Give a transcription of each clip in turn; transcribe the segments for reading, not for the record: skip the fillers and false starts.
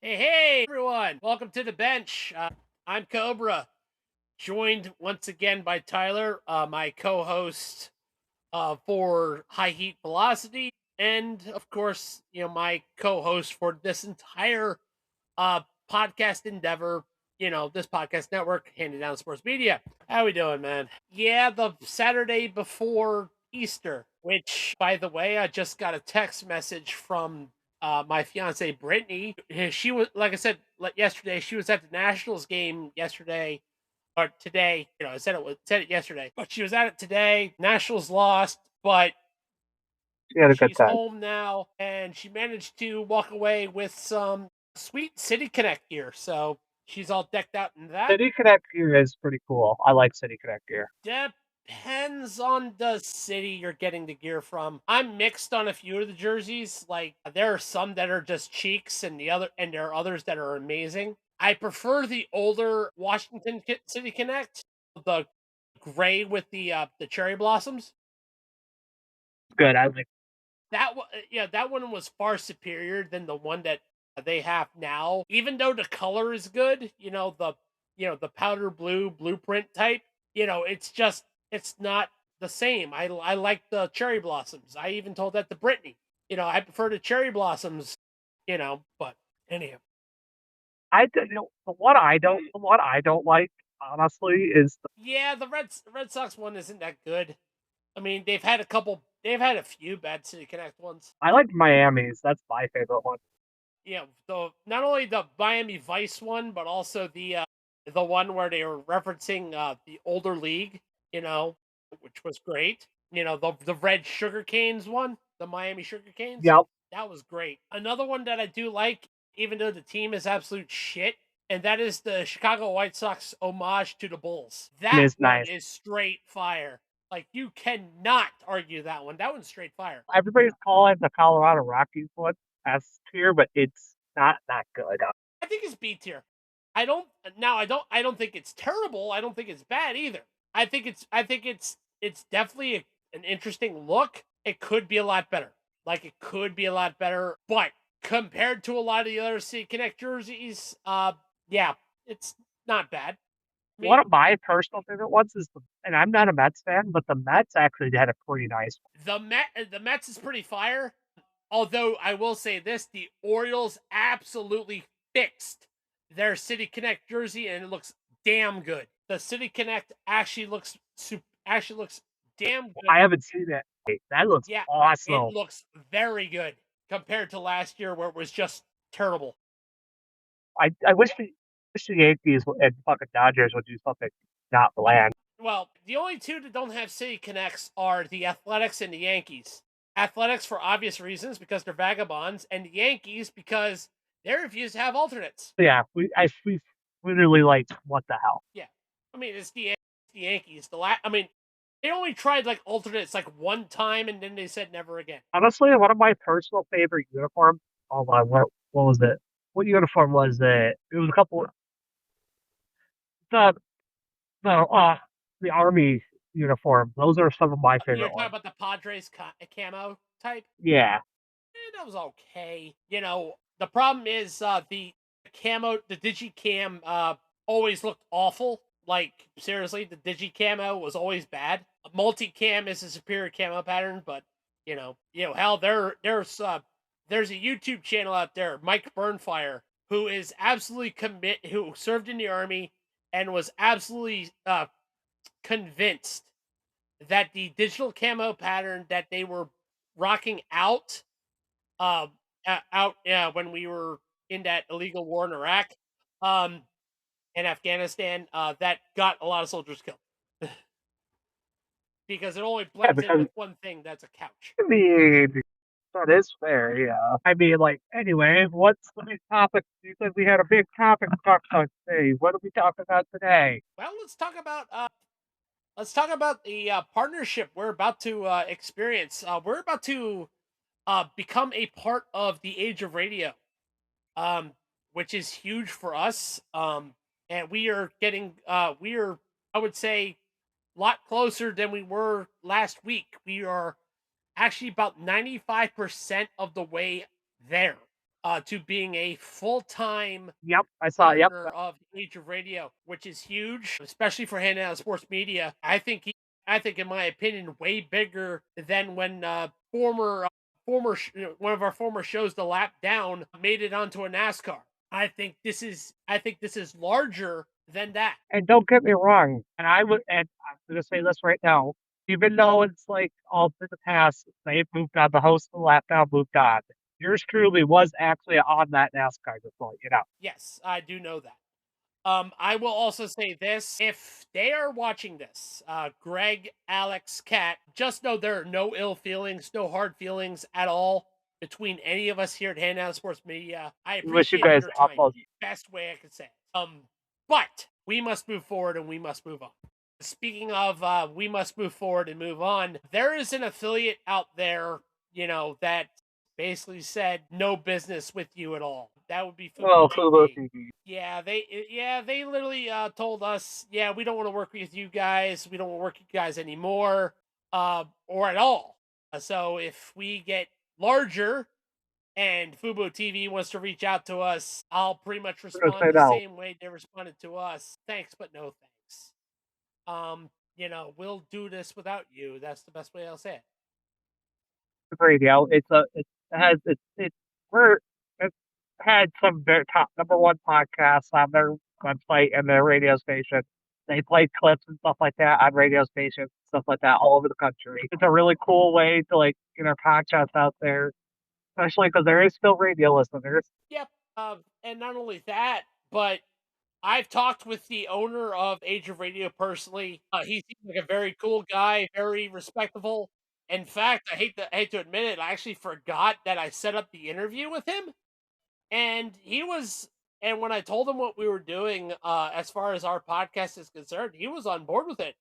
Hey, everyone. Welcome to the bench. I'm Cobra, joined once again by Tyler, my co host for High Heat Velocity. And of course, my co host for this entire uh, podcast endeavor, this podcast network, Handed Down Sports Media. How we doing, man? Yeah, the Saturday before Easter, which, by the way, I just got a text message from my fiance Brittany. She was, like I said, yesterday. She was at the Nationals game yesterday or today. I said it yesterday, but she was at it today. Nationals lost, but She had a good she's time. home now, and she managed to walk away with some sweet City Connect gear. So she's all decked out in that. City Connect gear is pretty cool. I like City Connect gear. Depends on the city you're getting the gear from. I'm mixed on a few of the jerseys. Like there are some that are just cheeks, and there are others that are amazing. I prefer the older Washington City Connect, the gray with the cherry blossoms. Good. I like. Yeah, that one was far superior than the one that they have now. Even though the color is good, the powder blue blueprint type, it's not the same. I like the cherry blossoms. I even told that to Brittany. I prefer the cherry blossoms, but anyhow. The one I don't like honestly is Yeah, the Red Sox one isn't that good. I mean, they've had a few bad City Connect ones. I like Miami's. That's my favorite one. Not only the Miami Vice one, but also the one where they were referencing the older league, which was great. The red sugar canes one, the Miami sugar canes, Yep, that was great. Another one that I do like, even though the team is absolute shit, and that is the Chicago White Sox homage to the Bulls. That is one nice. is straight fire. Like you cannot argue that one. That one's straight fire. Everybody's calling the Colorado Rockies one S tier, but it's not that good. I think it's B tier. I don't think it's terrible. I don't think it's bad either. I think it's definitely an interesting look. It could be a lot better. Like it could be a lot better, but compared to a lot of the other City Connect jerseys, yeah, it's not bad. I One mean, of my personal favorite ones is and I'm not a Mets fan, but the Mets actually had a pretty nice one. the Mets is pretty fire. Although I will say this, the Orioles absolutely fixed their City Connect jersey, and it looks damn good. The City Connect actually looks damn good. I haven't seen it. That looks Yeah, it awesome. looks very good compared to last year where it was just terrible. I wish the Yankees and fucking Dodgers would do something not bland. Well, the only two that don't have City Connects are the Athletics and the Yankees. Athletics for obvious reasons because they're vagabonds, and the Yankees because they refuse to have alternates. Yeah, we literally like what the hell. Yeah, I mean the Yankees. I mean, they only tried like alternates like one time, and then they said never again. Honestly, one of my personal favorite uniforms. Hold on, what was it? What uniform was it? It was a couple. The the army uniform. Those are some of my You're favorite talking ones. about the Padres camo type. Yeah, That was okay. The problem is the digi cam always looked awful. Like seriously, the digi camo was always bad. Multi cam is a superior camo pattern, but hell, there's a YouTube channel out there, Mike Burnfire, who is who served in the army and was absolutely convinced that the digital camo pattern that they were rocking um, out when we were in that illegal war in Iraq, um, and Afghanistan, that got a lot of soldiers killed because it only yeah, blends in because with one thing. That's a couch. I mean that is fair. Yeah, I mean like anyway, what's the big topic? You said we had a big topic to talk about today. What are we talking about today? Well, let's talk about the partnership we're about to experience. We're about to become a part of the age of radio, um, which is huge for us. And we are, I would say, a lot closer than we were last week. We are actually about 95% of the way there. to being a full-time Yep, I saw. Yep, partner of Age of Radio, which is huge, especially for Hangout Sports Media. I think, in my opinion, way bigger than when one of our former shows, The Lap Down, made it onto a NASCAR. I think this is larger than that. and don't get me wrong. And I'm gonna say this right now. Even though it's like all in the past, they've moved on. The host of the lap down moved on. Yours truly was actually on that NASCAR just to let you know. Yes, I do know that. I will also say this: if they are watching this, Greg, Alex, Kat, just know there are no ill feelings, no hard feelings at all between any of us here at Handout Sports Media. I We wish you appreciate guys your time. utmost. Best way I could say it. But we must move forward and we must move on. Speaking of, we must move forward and move on. There is an affiliate out there, that basically said no business with you at all. That would be Fubo Oh, Fubo TV. TV. Yeah, they literally told us, yeah, we don't want to work with you guys. We don't want to work with you guys anymore, or at all. So if we get larger and Fubo TV wants to reach out to us, I'll pretty much I'm gonna respond say the no. same way they responded to us. Thanks, but no thanks. We'll do this without you. That's the best way I'll say it. Radio. It has it's had some very top number one podcasts on their website and their radio station. They play clips and stuff like that on radio stations, stuff like that all over the country. It's a really cool way to like get our podcasts out there, especially because there is still radio listeners. Yep. And not only that, but I've talked with the owner of Age of Radio personally. He seems like a very cool guy, very respectable. In fact, I hate to admit it, I actually forgot that I set up the interview with him, and he was. And when I told him what we were doing, as far as our podcast is concerned, he was on board with it.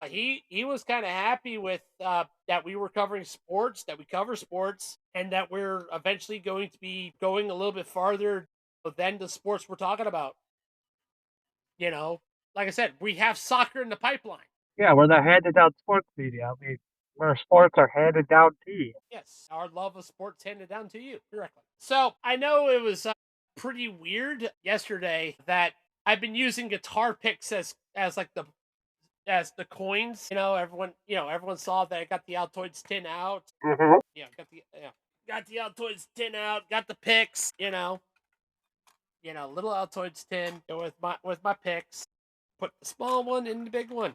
He was kind of happy with that we were covering sports, that we cover sports, and that we're eventually going to be going a little bit farther than the sports we're talking about. You know, like I said, we have soccer in the pipeline. Yeah, we're the handed down sports media. I mean, where sports are handed down to you. Yes, our love of sports handed down to you directly. So I know it was pretty weird yesterday that I've been using guitar picks as like the coins. Everyone saw that I got the Altoids tin out. Mm-hmm. Got the Altoids tin out. Got the picks. Little Altoids tin with my picks. Put the small one in the big one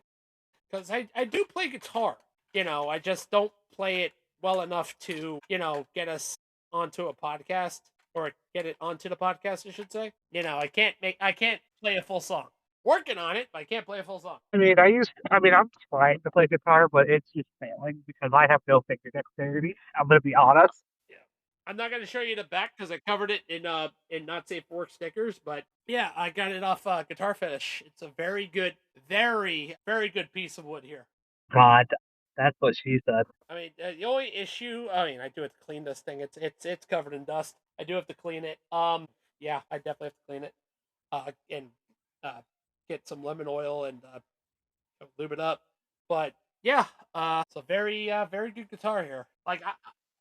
because I do play guitar. I just don't play it well enough to get us onto a podcast or get it onto the podcast. I should say. I can't play a full song. Working on it, but I can't play a full song. I'm trying to play guitar, but it's just failing because I have no finger dexterity. I'm gonna be honest. Yeah. I'm not going to show you the back because I covered it in not safe for work stickers, but yeah, I got it off Guitar Fetish. It's a very very good piece of wood here. God, that's what she said. I mean, the only issue, I do have to clean this thing. It's covered in dust. I do have to clean it. Yeah, I definitely have to clean it. And get some lemon oil and lube it up. But yeah, it's a very good guitar here. Like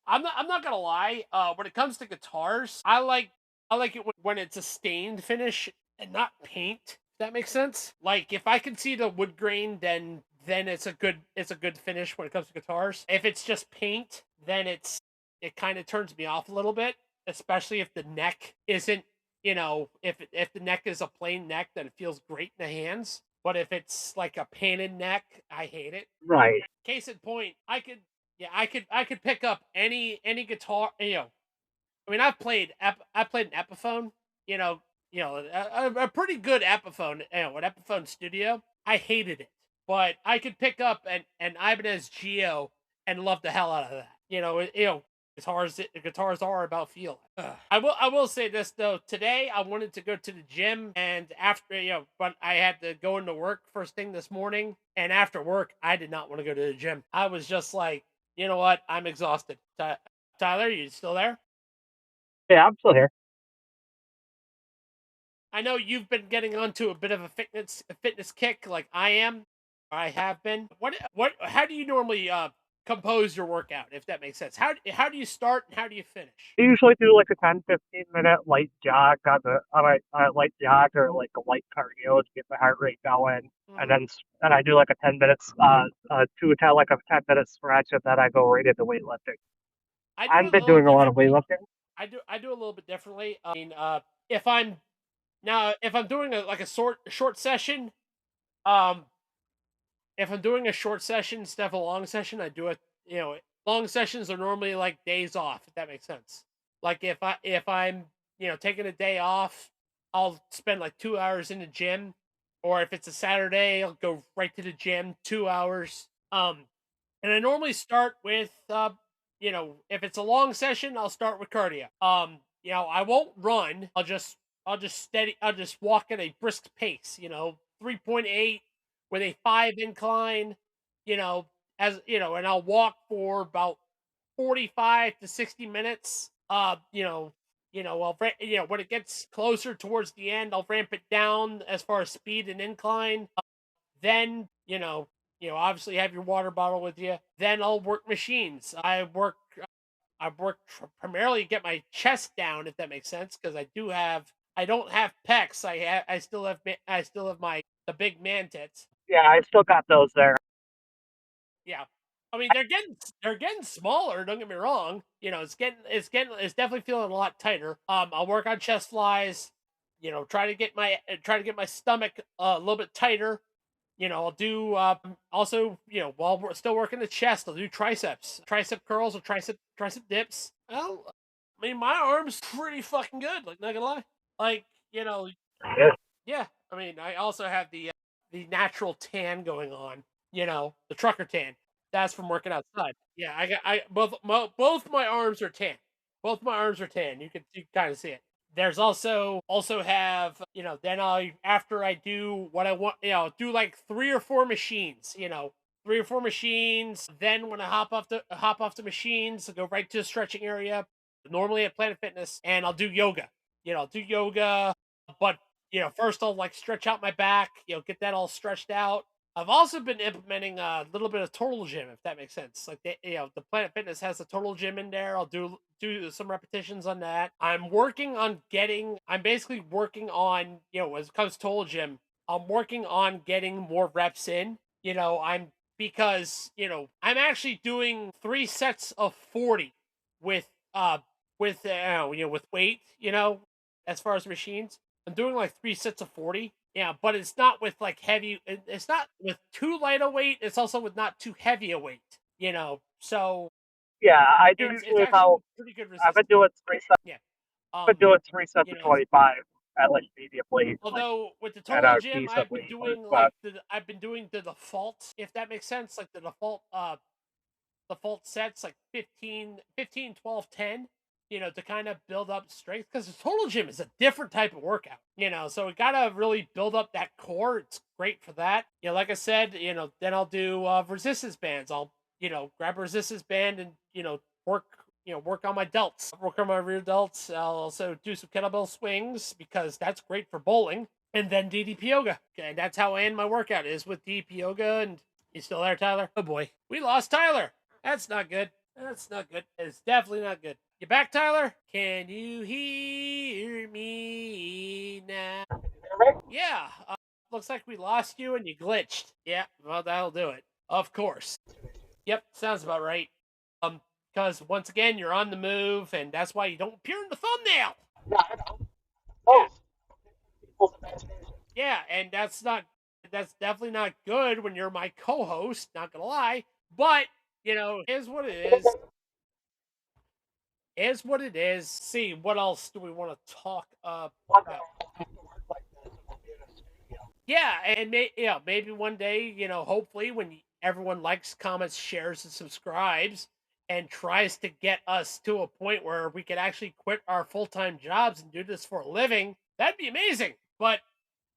I'm not gonna lie. When it comes to guitars, I like it when it's a stained finish and not paint. If that makes sense. Like if I can see the wood grain, then it's a good finish when it comes to guitars. If it's just paint, then it kind of turns me off a little bit, especially if the neck isn't. If the neck is a plain neck, then it feels great in the hands. But if it's like a painted neck, I hate it. Right. Case in point, I could pick up any guitar. I mean, I played an Epiphone. A pretty good Epiphone. An Epiphone Studio. I hated it, but I could pick up an Ibanez Geo and love the hell out of that. Guitars are about feel. I will say this though. Today I wanted to go to the gym, and after but I had to go into work first thing this morning, and after work I did not want to go to the gym. I was just like, you know what? I'm exhausted. Tyler, you still there? Yeah, I'm still here. I know you've been getting onto a bit of a fitness kick, like I am. I have been. How do you normally compose your workout, if that makes sense. How do you start and how do you finish? I usually do like a 10-15 minute light jog on a light jog or like a light cardio to get the heart rate going, and Hmm. then I do like a 10 minutes like a 10 minute stretch, and then I go right into weightlifting. I do I've it a been little doing a lot of differently. weightlifting. I do a little bit differently. I mean, if I'm if I'm doing like a short session, um, if I'm doing a short session instead of a long session, I do it. You know, long sessions are normally like days off. If that makes sense. Like if I'm taking a day off, I'll spend like 2 hours in the gym, or if it's a Saturday, I'll go right to the gym 2 hours. And I normally start with if it's a long session, I'll start with cardio. I won't run. I'll just walk at a brisk pace, 3.8 with a 5 incline, you know, and I'll walk for about 45 to 60 minutes. When it gets closer towards the end, I'll ramp it down as far as speed and incline. Then, obviously have your water bottle with you. Then I'll work machines. Primarily get my chest down, if that makes sense, because I don't have pecs. I still have my the big man tits. Yeah, I still got those there. Yeah. I mean, they're getting smaller. Don't get me wrong. It's definitely feeling a lot tighter. I'll work on chest flies. Try to get my stomach a little bit tighter. I'll do also, while we're still working the chest, I'll do tricep curls or tricep dips. Well, I mean, my arm's pretty fucking good. Like, not gonna lie. Like, Yeah, yeah. I mean, I also have the natural tan going on. The trucker tan. That's from working outside. Yeah, I both my arms are tan. Both my arms are tan. You can kind of see it. There's also have then I after I do what I want, do like 3 or 4 machines. 3 or 4 machines. Then when I hop off the machines, I go right to the stretching area. Normally at Planet Fitness, and I'll do yoga. I'll do yoga, but first I'll like stretch out my back. Get that all stretched out. I've also been implementing a little bit of total gym, if that makes sense. Like the Planet Fitness has a total gym in there. I'll do some repetitions on that. I'm basically working on, when it comes to total gym, I'm working on getting more reps in. I'm actually doing 3 sets of 40 with uh with weight, as far as machines. I'm doing like 3 sets of 40. Yeah, but it's not with like heavy. It's not with too light a weight. It's also with not too heavy a weight. So yeah, I do it's usually actually about. pretty good I've been resistance. doing three sets. Yeah. Been doing 3 sets You of know, 25 at like medium weight, like although with the at total a gym, decent weight. But I've been doing the default, if that makes sense, like the default sets like 15, 15, 12, 10. To kind of build up strength, because the total gym is a different type of workout, so we gotta really build up that core. It's great for that. Like I said, then I'll do resistance bands. I'll, grab a resistance band and, work on my delts, work on my rear delts. I'll also do some kettlebell swings because that's great for bowling, and then DDP yoga. And that's how I end my workout, is with DDP yoga. And you still there, Tyler? Oh boy, we lost Tyler. That's not good. That's not good. It's definitely not good. You back, Tyler? Can you hear me now? Yeah. Looks like we lost you and you glitched. Yeah. Well, that'll do it. Of course. Yep. Sounds about right. Because once again, you're on the move, and that's why you don't appear in the thumbnail. Yeah. Yeah. And that's definitely not good when you're my co-host. Not gonna lie. But is what it is. Is what it is. See, what else do we want to talk about? Yeah, and maybe one day, hopefully when everyone likes, comments, shares, and subscribes, and tries to get us to a point where we could actually quit our full-time jobs and do this for a living, that'd be amazing. But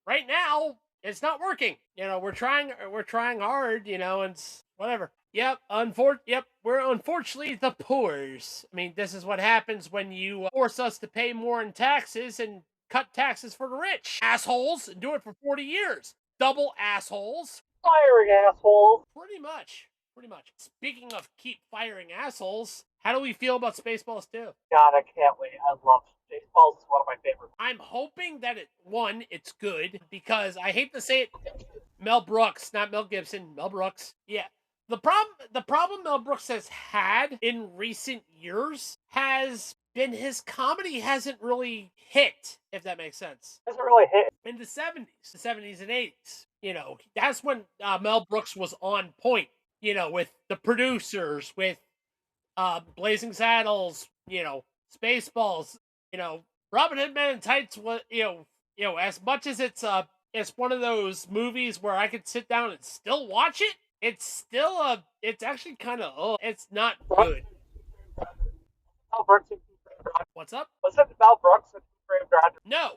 right now, it's not working. We're trying hard, and whatever. Yep, we're unfortunately the poors. I mean, this is what happens when you force us to pay more in taxes and cut taxes for the rich. Assholes, and do it for 40 years. Double assholes. firing assholes. Pretty much. Pretty much. Speaking of keep firing assholes, how do we feel about Spaceballs 2? God, I can't wait. I love Spaceballs. It's one of my favorite. I'm hoping that it's good, because I hate to say it, Mel Brooks, not Mel Gibson, Mel Brooks. Yeah. The problem Mel Brooks has had in recent years has been his comedy hasn't really hit, if that makes sense. It doesn't really hit. In the 70s and 80s, that's when Mel Brooks was on point, with the producers, with Blazing Saddles, Spaceballs, Robin Hood Men in Tights was, as much as it's one of those movies where I could sit down and still watch it. It's actually kind of, it's not good. Mel Brooks and What's up? was it Mel Brooks and Frame Drive? No,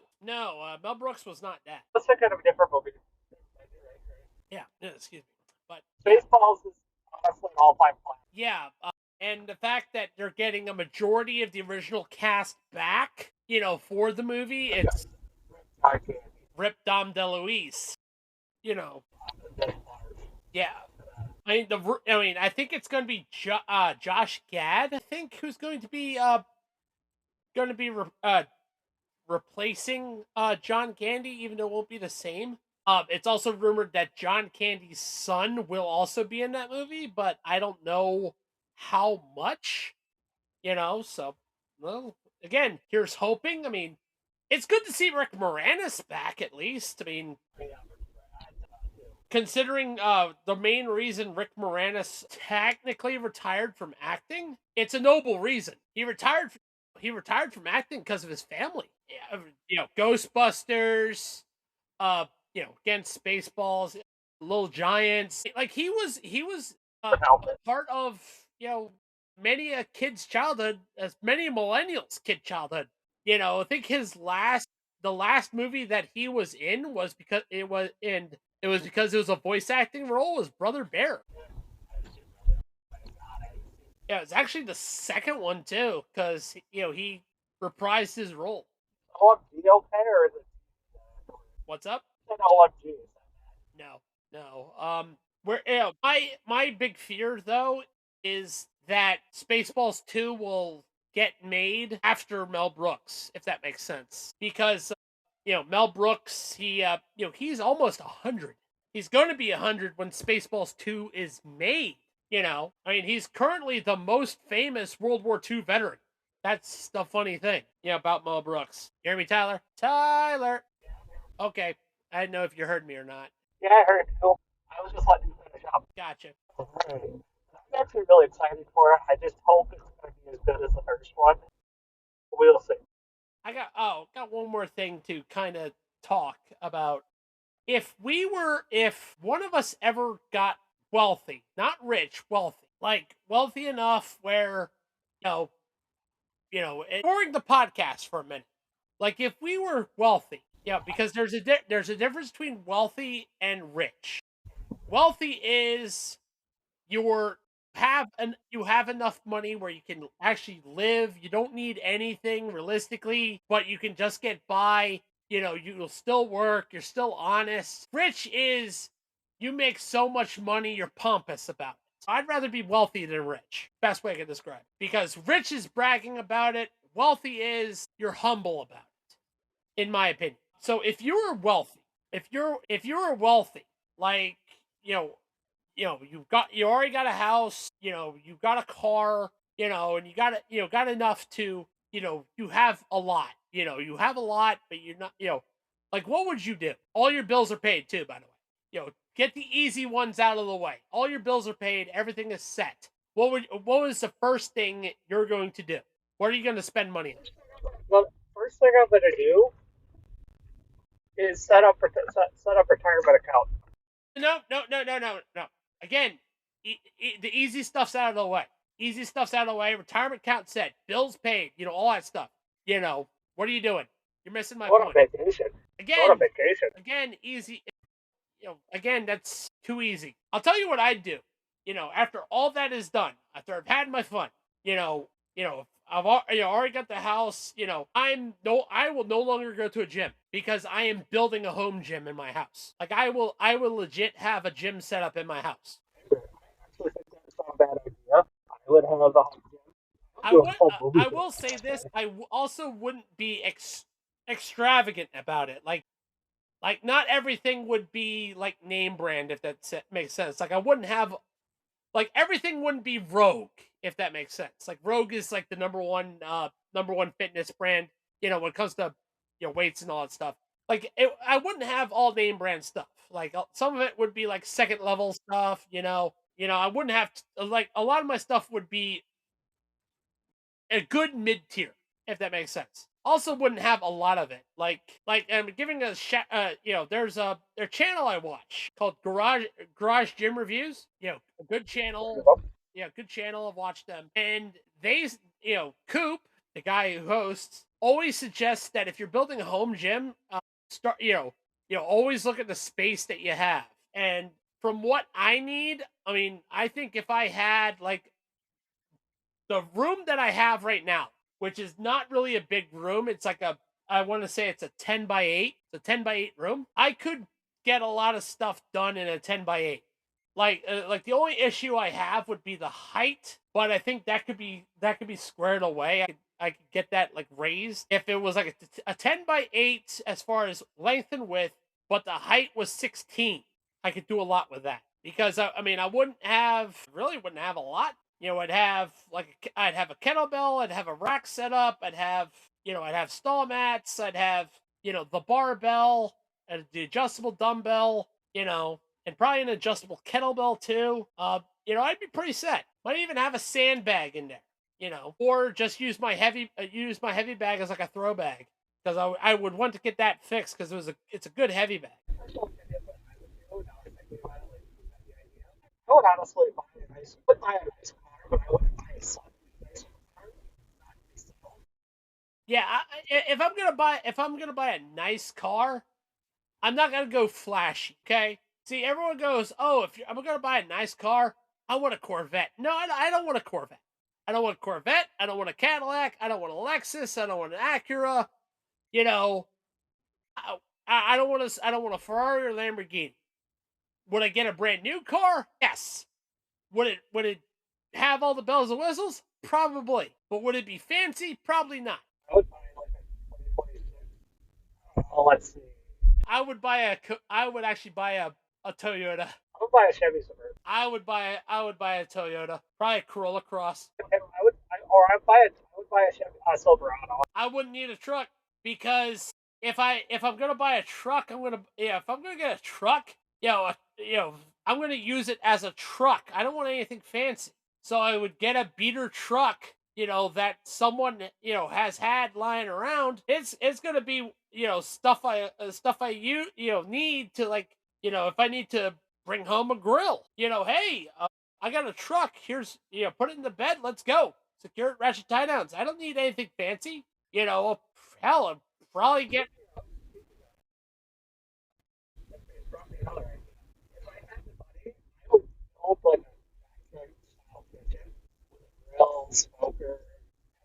Mel Brooks was not that. Let's think of a different movie. Yeah, excuse me, but Spaceballs is honestly an all-time classic. yeah, and the fact that they're getting a majority of the original cast back, for the movie, it's Rip Dom DeLuise, yeah. I think it's going to be Josh Gad. I think who's going to be replacing John Candy, even though it won't be the same. It's also rumored that John Candy's son will also be in that movie, but I don't know how much. So, well, again, here's hoping. I mean, it's good to see Rick Moranis back, at least. I mean, considering the main reason Rick Moranis technically retired from acting, it's a noble reason. He retired from acting because of his family. Ghostbusters, against Spaceballs, Little Giants. Like he was part of many a kid's childhood, as many a millennials' kid childhood. I think the last movie that he was in was because it was a voice acting role, was Brother Bear. Yeah, it's actually the second one too, because he reprised his role. OMG okay, or is it What's up? OMG? No. Where my big fear though is that Spaceballs 2 will get made after Mel Brooks, if that makes sense. Because Mel Brooks, he's almost 100. He's going to be 100 when Spaceballs 2 is made. He's currently the most famous World War II veteran. That's the funny thing, about Mel Brooks. You hear me, Tyler? Tyler. Okay, I didn't know if you heard me or not. Yeah, I heard you. I was just letting you finish up. Gotcha. I'm actually really excited for it. I just hope it's going to be as good as the first one. We'll see. I got one more thing to kind of talk about. If one of us ever got wealthy, not rich, wealthy, like wealthy enough where, ignoring the podcast for a minute, like if we were wealthy, because there's a difference between wealthy and rich. Wealthy is you have enough money where you can actually live. You don't need anything realistically, but you can just get by. You'll still work. You're still honest. Rich is you make so much money, you're pompous about it. So I'd rather be wealthy than rich. Best way I can describe it. Because rich is bragging about it. Wealthy is you're humble about it, in my opinion. So if you're wealthy, if you're wealthy, like, you already got a house, you've got a car, and got enough to, you have a lot, you have a lot, but you're not, like, what would you do? All your bills are paid too, by the way. Get the easy ones out of the way. All your bills are paid. Everything is set. What was the first thing you're going to do? What are you going to spend money on? The first thing I'm going to do is set up retirement account. No. Again, the easy stuff's out of the way. Retirement account set. Bills paid. All that stuff. What are you doing? You're missing my point. On vacation. Again, easy. Again, that's too easy. I'll tell you what I'd do. After all that is done, after I've had my fun, I've already got the house. I will no longer go to a gym because I am building a home gym in my house. Like I will legit have a gym set up in my house. would have a I would. I will say this. Also wouldn't be extravagant about it. Like not everything would be like name brand, if that makes sense. Like I wouldn't have like everything wouldn't be Rogue, if that makes sense. Like Rogue is like the number one fitness brand, when it comes to weights and all that stuff. Like I wouldn't have all name brand stuff. Like some of it would be like second level stuff. I wouldn't have like a lot of my stuff would be a good mid tier, if that makes sense. Also, wouldn't have a lot of it. Like I'm giving a there's their channel I watch called Garage Gym Reviews. A good channel. Yeah, good channel. I've watched them, and they, Coop, the guy who hosts, always suggests that if you're building a home gym, start always look at the space that you have. And from what I need, I mean, I think if I had like the room that I have right now, which is not really a big room. It's like I want to say it's a 10 by 8. It's a 10 by 8 room. I could get a lot of stuff done in a 10 by 8. Like the only issue I have would be the height, but I think that could be squared away. I could get that like raised if it was like a 10 by 8 as far as length and width, but the height was 16. I could do a lot with that because I mean I wouldn't have a lot. I'd have a kettlebell, I'd have a rack set up, I'd have stall mats, I'd have, the barbell, and the adjustable dumbbell, and probably an adjustable kettlebell too. I'd be pretty set. Might even have a sandbag in there, or just use my heavy bag as like a throw bag because I would want to get that fixed because it's a good heavy bag. I would honestly buy a nice car, but I wouldn't buy a nice car. Yeah, if I'm gonna buy a nice car, I'm not gonna go flashy. Okay. See, everyone goes, "Oh, I'm gonna buy a nice car, I want a Corvette." No, I don't want a Corvette. I don't want a Corvette. I don't want a Cadillac. I don't want a Lexus. I don't want an Acura. You know, I, I don't want to. I don't want a Ferrari or Lamborghini. Would I get a brand new car? Yes. Would it have all the bells and whistles? Probably. But would it be fancy? Probably not. I would buy like a 2026. Oh, let's see. I would actually buy a Toyota. I would buy a Chevy Suburban. I would buy a Toyota. Probably a Corolla Cross. I would buy a Chevy Silverado. I wouldn't need a truck because if I'm gonna buy a truck, if I'm gonna get a truck, I'm gonna use it as a truck. I don't want anything fancy. So I would get a beater truck, that someone has had lying around. It's gonna be stuff I need to like if I need to bring home a grill. Hey, I got a truck. Here's put it in the bed. Let's go. Secure it, ratchet tie downs. I don't need anything fancy. Hell, I'll probably get. If I had the money, I would build like a backyard style kitchen with a grill, smoker,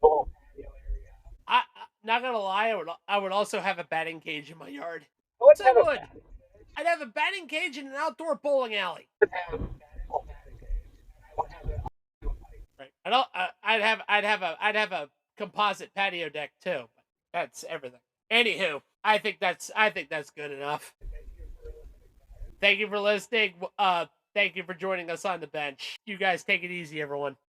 a little patio area. I not gonna lie, I would also have a batting cage in my yard. I would So I have a would. batting I'd have a batting cage and an outdoor bowling alley. I would have a batting cage, and I would have a Right. I'd have a composite patio deck too. But that's everything. Anywho, I think that's good enough. Thank you for listening. Thank you for joining us on the bench. You guys take it easy, everyone.